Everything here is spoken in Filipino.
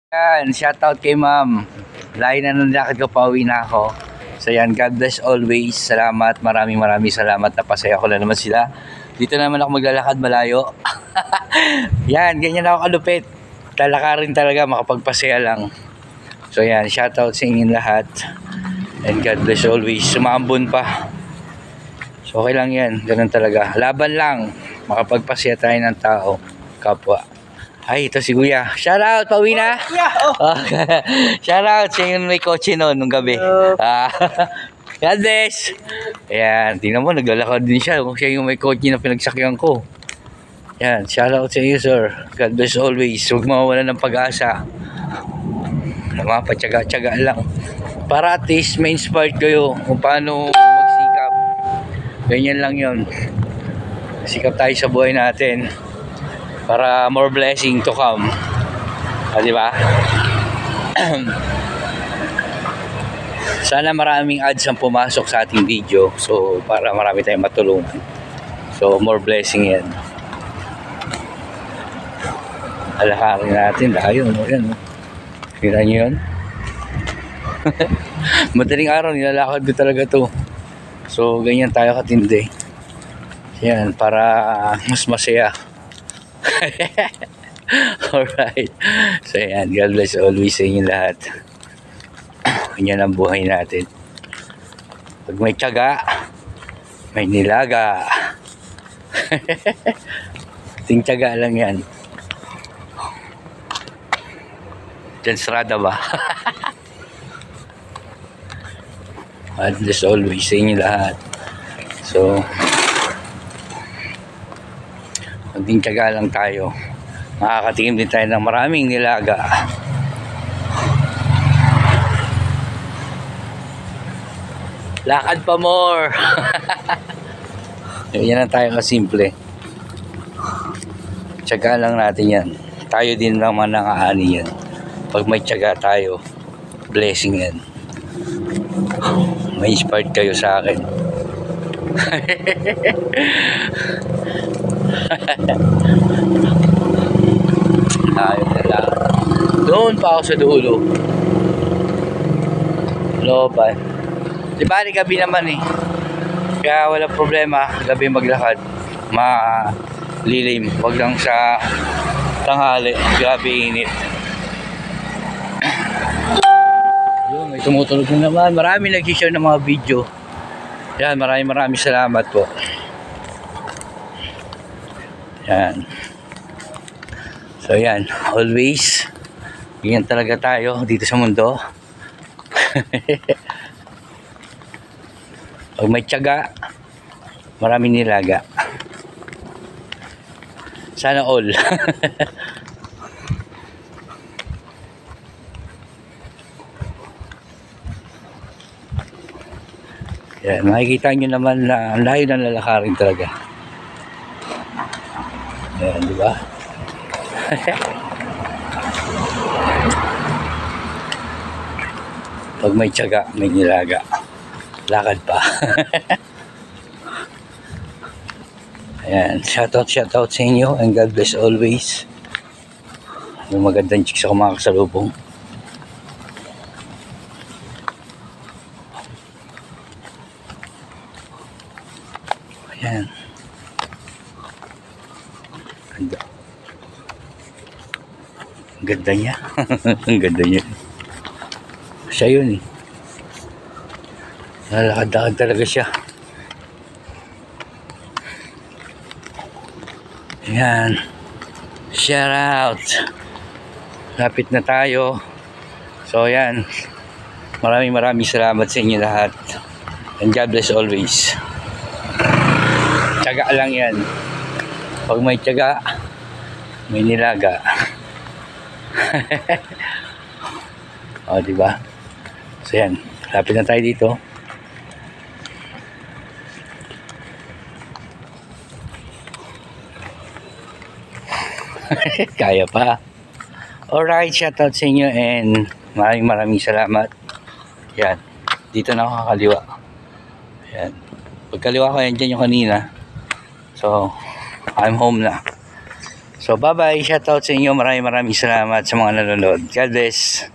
Yan, shoutout kay ma'am. Layo na ng lakad ko, pauwi na ako. So yan, God bless always. Salamat, maraming salamat. Napasaya ko na naman sila. Dito naman ako maglalakad malayo. Yan, ganyan ako kalupit. Lalakarin talaga, makapagpasaya lang. So yan, shoutout sa inyong lahat. And God bless always. Sumambon pa. So okay lang yan, ganun talaga. Laban lang, makapagpasaya tayo ng tao, kapwa. Ay, ito si Kuya. Shout out, pauwi na? Kuya, Shout out sa yung may kotse noon nung gabi. God bless. Ayan, tingnan mo, naglalakad din siya. Kung siya yung may kotse na pinagsakyan ko. Ayan, shout out sa iyo, sir. God bless always. Huwag mawawala ng pag-asa. Mga patyaga-tyaga lang. Para at least may inspired kayo kung paano magsikap. Ganyan lang yon. Sikap tayo sa buhay natin. Para more blessing to come. Di ba? Sana maraming ads ang pumasok sa ating video. So, para marami tayong matulungan. So, more blessing yan. Alakarin natin. Layo, no? Yan, no? Kira nyo yun? Madaling araw, nilalakad ko talaga to. So, ganyan tayo katindi. Yan, para mas masaya. Alright. So yan, God bless always sa inyo lahat. Ganyan ang buhay natin. Pag may tiyaga, may nilaga. Ting tiyaga lang yan. Diyan sarada ba? God bless always sa inyo lahat. So maging tiyaga lang tayo. Makakatingin din tayo ng maraming nilaga. Lakad pa more. Yan lang tayo kasimple. Tiyaga lang natin yan. Tayo din naman nakaani yan. Pag may tiyaga tayo, blessing yan. May inspired kayo sa akin. Ayun na lang. Doon pa ako sa dulo. Loban. Di ba gabi naman eh. Kaya walang problema. Gabi maglakad. Malilim. Wag lang sa tanghali. Grabe init. Yun, may tumutulog na naman. Marami nag-share ng mga video. Yan, maraming salamat po. Yan. So yan, always ganyan talaga tayo dito sa mundo. Pag may tiyaga, maraming nilaga. Sana all. Yan, makikita nyo naman na ang layo ng lalakarin talaga. Yan, di ba? Pag may tiyaga, may nilaga. Lakad pa. Ayan, shoutout sa inyo and God bless always. Yung magandang chicks ako mga kasalubong. Ayan. Ganda. Ang ganda niya. Ang ganda niya. Siya yun eh. Nalakad-lakad talaga siya. Ayan. Shout out. Lapit na tayo. So ayan. Maraming salamat sa inyo lahat. And God bless always. Tiyaga lang yan. Pag may tiyaga, may nilaga. O, diba? So yan. Lapit na tayo dito. Kaya pa. Alright, shoutout sa inyo and maraming salamat. Yan. Dito na ako kakaliwa. Yan. Pagkaliwa ko yan dyan yung kanina. So, I'm home na. So bye-bye, shoutout sa inyo. Maraming salamat sa mga nanonood. God bless.